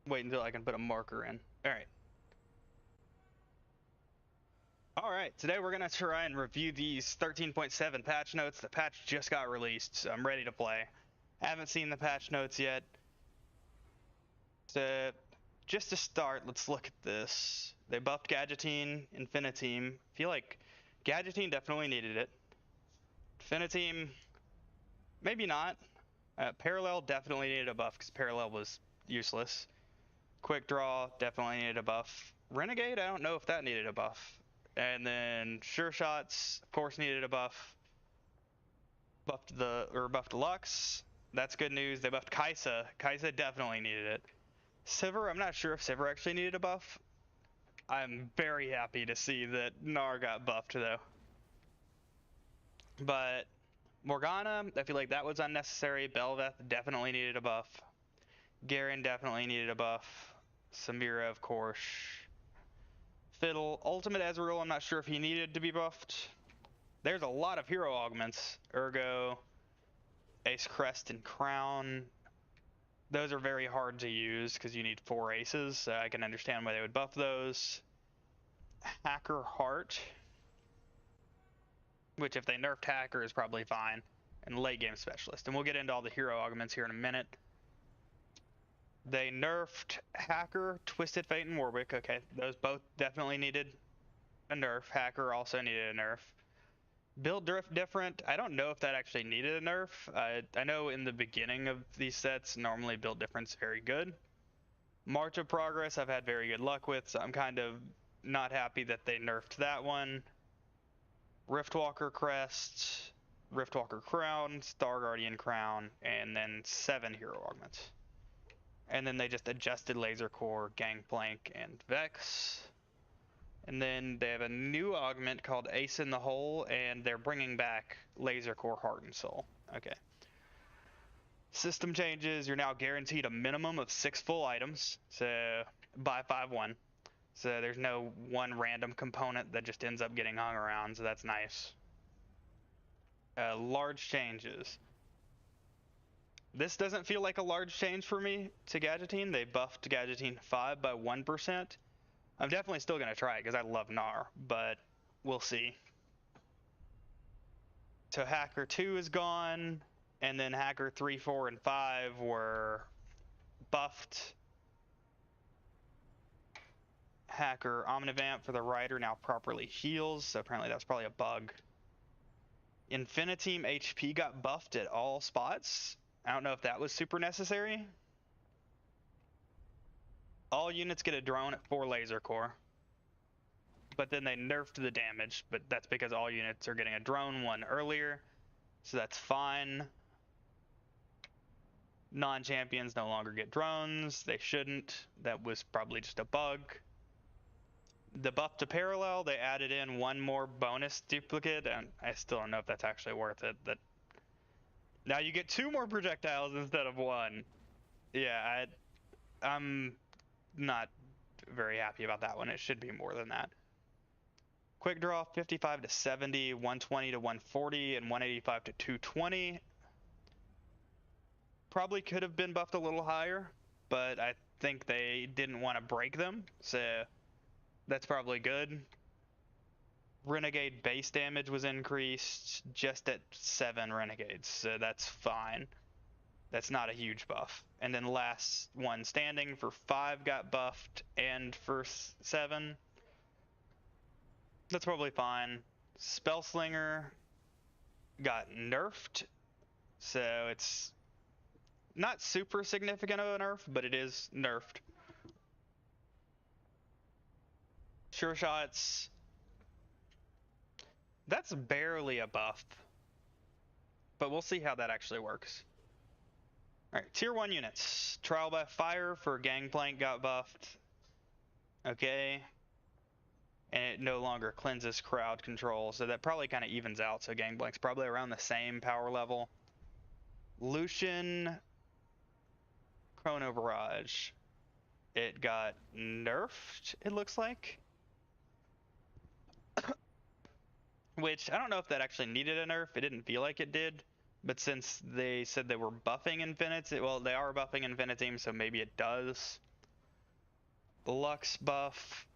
wait until I can put a marker in. Alright. Alright, today we're going to try and review these 13.7 patch notes. The patch just got released, so I'm ready to play. Haven't seen the patch notes yet. So, just to start, let's look at this. They buffed Gadgeteam, Infiniteam. I feel like Gadgeteam definitely needed it. Infiniteam, maybe not. Parallel definitely needed a buff because Parallel was useless. Quick Draw definitely needed a buff. Renegade, I don't know if that needed a buff. And then Sure Shots, of course, needed a buff. Buffed Lux. That's good news. They buffed Kaisa. Kaisa definitely needed it. Sivir, I'm not sure if Sivir actually needed a buff. I'm very happy to see that Gnar got buffed though. But Morgana, I feel like that was unnecessary. Bel'Veth definitely needed a buff. Garen definitely needed a buff. Samira, of course. Fiddle, Ultimate Ezreal, I'm not sure if he needed to be buffed. There's a lot of hero augments. Ergo, Ace Crest, and Crown. Those are very hard to use because you need 4 aces, so I can understand why they would buff those. Hacker Heart, which if they nerfed Hacker is probably fine. And Late Game Specialist. And we'll get into all the hero augments here in a minute. They nerfed Hacker, Twisted Fate, and Warwick. Okay, those both definitely needed a nerf. Hacker also needed a nerf. Build Drift different. I don't know if that actually needed a nerf. I know in the beginning of these sets, normally build difference very good. March of Progress, I've had very good luck with, so I'm kind of not happy that they nerfed that one. Riftwalker Crest, Riftwalker Crown, Star Guardian Crown, and then 7 hero augments. And then they just adjusted Laser Core, Gangplank, and Vex. And then they have a new augment called Ace in the Hole, and they're bringing back Laser Core, Heart, and Soul. Okay. System changes, you're now guaranteed a minimum of 6 full items, so by 5-1. So there's no one random component that just ends up getting hung around, so that's nice. Large changes. This doesn't feel like a large change for me to Gadgeteam. They buffed Gadgeteam 5 by 1%. I'm definitely still going to try it because I love Gnar, but we'll see. So Hacker 2 is gone, and then Hacker 3, 4, and 5 were buffed. Hacker Omnivamp for the Rider now properly heals, so apparently that's probably a bug. Infiniteam HP got buffed at all spots. I don't know if that was super necessary. All units get a drone at 4 laser core. But then they nerfed the damage, but that's because all units are getting a drone one earlier. So that's fine. Non-champions no longer get drones. They shouldn't. That was probably just a bug. The buff to Parallel, they added in 1 more bonus duplicate, and I still don't know if that's actually worth it. That now you get 2 more projectiles instead of 1. Yeah, I'm not very happy about that one. It should be more than that. Quick Draw 55 to 70, 120 to 140, and 185 to 220. Probably could have been buffed a little higher, but I think they didn't want to break them, so that's probably good. Renegade base damage was increased just at 7 renegades, so that's fine. That's not a huge buff. And then last one standing for 5 got buffed, and for 7, that's probably fine. Spellslinger got nerfed, so it's not super significant of a nerf, but it is nerfed. Sure Shots, that's barely a buff, but we'll see how that actually works. Alright, tier 1 units. Trial by Fire for Gangplank got buffed. Okay. And it no longer cleanses crowd control, so that probably kind of evens out, so Gangplank's probably around the same power level. Lucian Chrono Barrage. It got nerfed, it looks like. Which, I don't know if that actually needed a nerf. It didn't feel like it did. But since they said they were buffing Infinite, well, they are buffing Infiniteam, so maybe it does. Lux buff.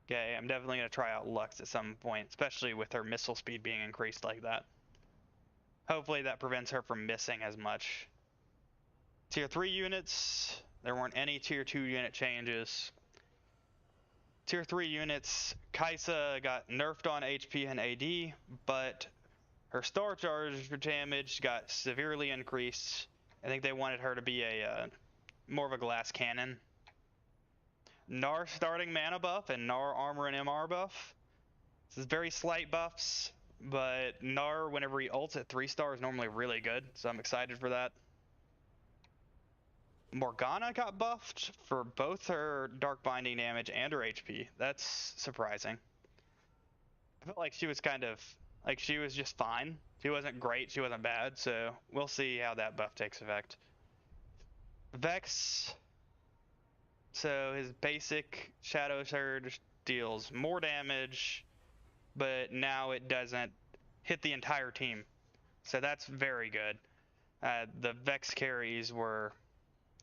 Okay, I'm definitely going to try out Lux at some point, especially with her missile speed being increased like that. Hopefully that prevents her from missing as much. Tier 3 units, there weren't any Tier 2 unit changes. Tier 3 units, Kaisa got nerfed on HP and AD, but her star charge damage got severely increased. I think they wanted her to be a more of a glass cannon. Gnar starting mana buff and Gnar armor and MR buff. This is very slight buffs, but Gnar, whenever he ults at 3-star, is normally really good, so I'm excited for that. Morgana got buffed for both her dark binding damage and her HP. That's surprising. I felt like she was kind of, like, she was just fine. She wasn't great, she wasn't bad, so we'll see how that buff takes effect. Vex, so his basic Shadow Surge deals more damage, but now it doesn't hit the entire team. So that's very good. The Vex carries were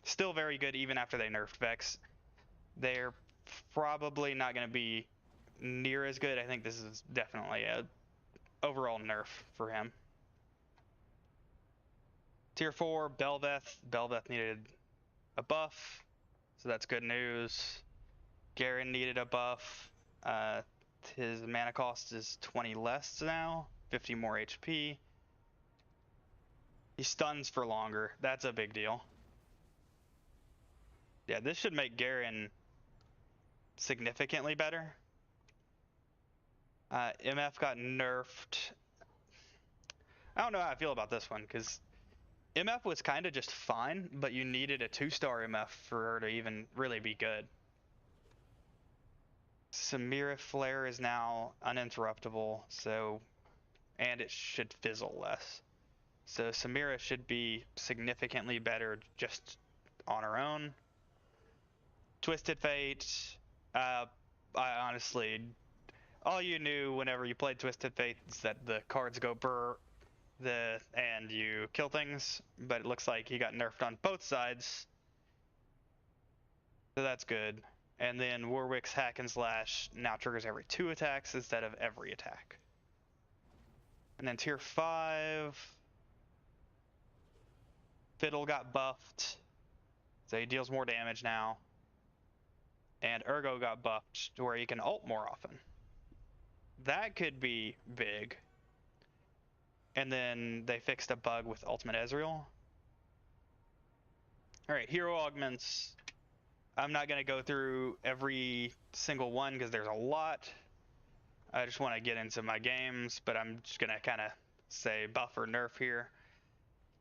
still very good even after they nerfed Vex. They're probably not going to be near as good. I think this is definitely a overall nerf for him. Tier 4, Belveth. Belveth needed a buff, so that's good news. Garen needed a buff. His mana cost is 20 less now, 50 more HP. He stuns for longer. That's a big deal. Yeah, this should make Garen significantly better. MF got nerfed. I don't know how I feel about this one, because MF was kind of just fine, but you needed a 2-star MF for her to even really be good. Samira Flare is now uninterruptible, so, and it should fizzle less. So Samira should be significantly better just on her own. Twisted Fate, I honestly, all you knew whenever you played Twisted Fate is that the cards go burr, and you kill things, but it looks like he got nerfed on both sides. So that's good. And then Warwick's Hack and Slash now triggers every 2 attacks instead of every attack. And then Tier 5, Fiddle got buffed, so he deals more damage now. And Urgo got buffed to where he can ult more often. That could be big. And then they fixed a bug with Ultimate Ezreal. Alright, hero augments. I'm not going to go through every single one because there's a lot. I just want to get into my games, but I'm just going to kind of say buff or nerf here.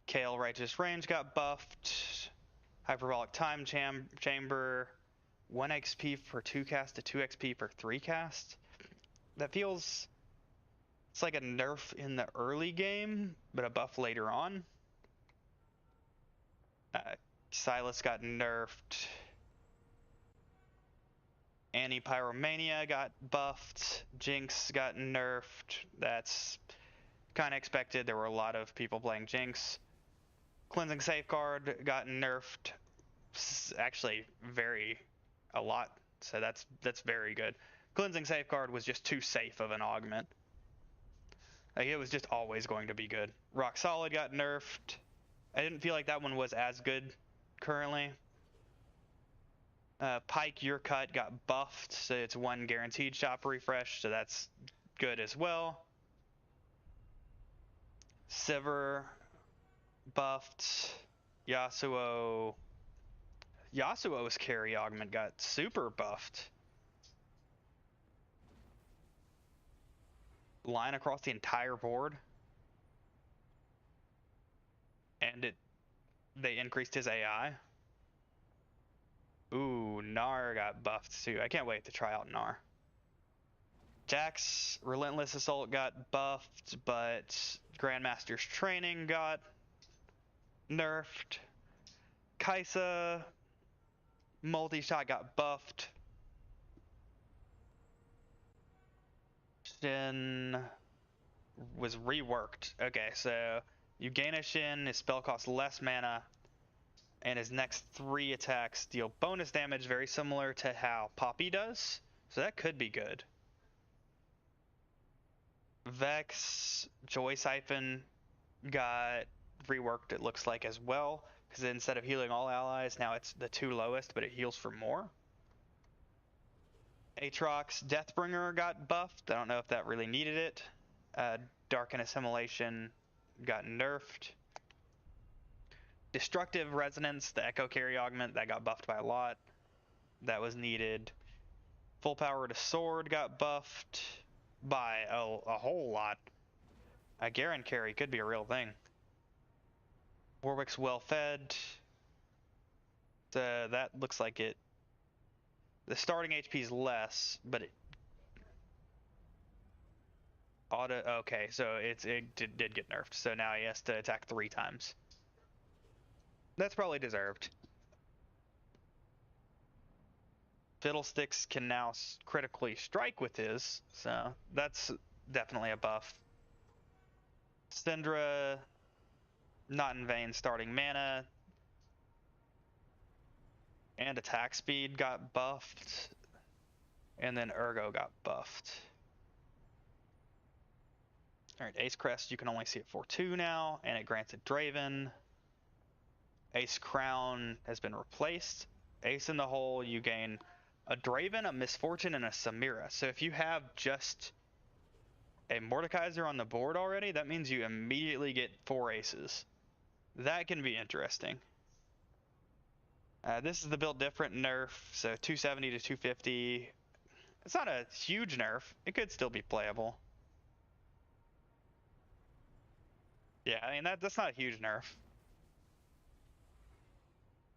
Kale Righteous Range got buffed. Hyperbolic Time Chamber. 1 XP per 2 cast to 2 XP per 3 cast. That feels... it's like a nerf in the early game, but a buff later on. Silas got nerfed. Anti-Pyromania got buffed. Jinx got nerfed. That's kind of expected. There were a lot of people playing Jinx. Cleansing Safeguard got nerfed. Actually, a lot. So that's very good. Cleansing Safeguard was just too safe of an augment. Like, it was just always going to be good. Rock Solid got nerfed. I didn't feel like that one was as good currently. Pike Your Cut got buffed, so it's 1 guaranteed shop refresh, so that's good as well. Sivir buffed. Yasuo's carry augment got super buffed. Line across the entire board. And they increased his AI. Ooh, Gnar got buffed too. I can't wait to try out Gnar. Jack's Relentless Assault got buffed, but Grandmaster's Training got nerfed. Kaisa Multi-Shot got buffed. Shin was reworked. Okay, so you gain a Shin, his spell costs less mana, and his next 3 attacks deal bonus damage, very similar to how Poppy does. So that could be good. Vex, Joy Siphon got reworked, it looks like, as well, because instead of healing all allies, now it's the 2 lowest, but it heals for more. Aatrox, Deathbringer got buffed. I don't know if that really needed it. Darken Assimilation got nerfed. Destructive Resonance, the Echo Carry augment, that got buffed by a lot. That was needed. Full Power to Sword got buffed by a whole lot. A Garen carry could be a real thing. Warwick's well fed. That looks like it. The starting HP is less, but it okay, so it did get nerfed. So now he has to attack 3 times. That's probably deserved. Fiddlesticks can now critically strike with his, so that's definitely a buff. Syndra, not in vain, starting mana. And attack speed got buffed. And then Ergo got buffed. Alright, Ace Crest, you can only see it for 2 now, and it grants it Draven. Ace Crown has been replaced. Ace in the hole, you gain a Draven, a Misfortune, and a Samira. So if you have just a Mordekaiser on the board already, that means you immediately get 4 aces. That can be interesting. This is the build different nerf, so 270 to 250. It's not a huge nerf. It could still be playable. Yeah, I mean, that's not a huge nerf.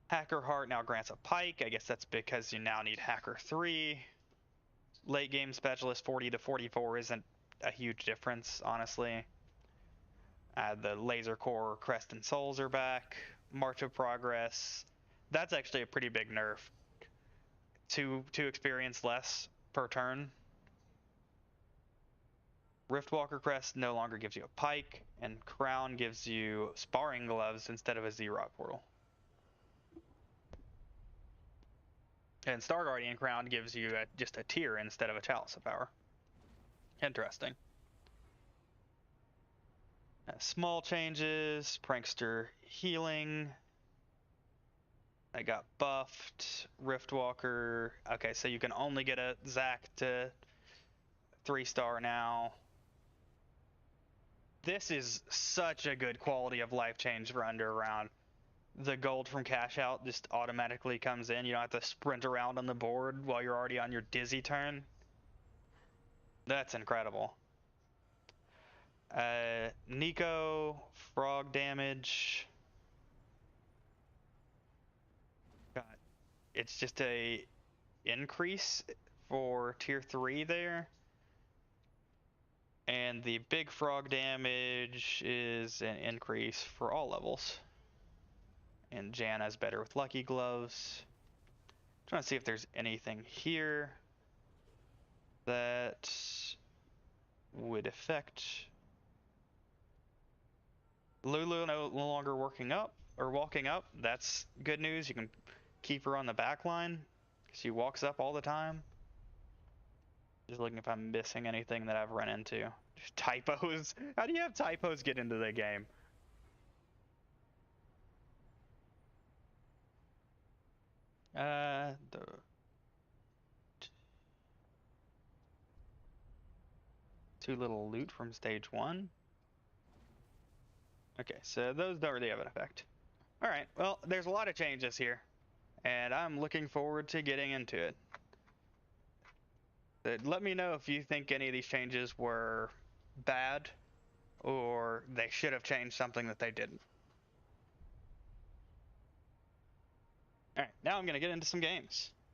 Hacker Heart now grants a Pike. I guess that's because you now need Hacker 3. Late game Specialist 40 to 44 isn't a huge difference, honestly. The Laser Core Crest and Souls are back. March of Progress. That's actually a pretty big nerf. 2 experience less per turn. Riftwalker Crest no longer gives you a Pike, and Crown gives you Sparring Gloves instead of a Z-Rock Portal. And Star Guardian Crown gives you just a tier instead of a Chalice of Power. Interesting. Small changes, Prankster Healing. I got buffed. Riftwalker. Okay, so you can only get a Zac to 3-star now. This is such a good quality of life change for Underground. The gold from cash out just automatically comes in. You don't have to sprint around on the board while you're already on your dizzy turn. That's incredible. Nico, frog damage. God, it's just a increase for tier 3 there. And the big frog damage is an increase for all levels. And Janna's better with Lucky Gloves. Trying to see if there's anything here that would affect Lulu no longer walking up. That's good news. You can keep her on the back line. She walks up all the time. Just looking if I'm missing anything that I've run into. Typos. How do you have typos get into the game? Too little loot from stage 1. Okay, so those don't really have an effect. Alright, well, there's a lot of changes here, and I'm looking forward to getting into it. Let me know if you think any of these changes were bad, or they should have changed something that they didn't. Alright, now I'm going to get into some games.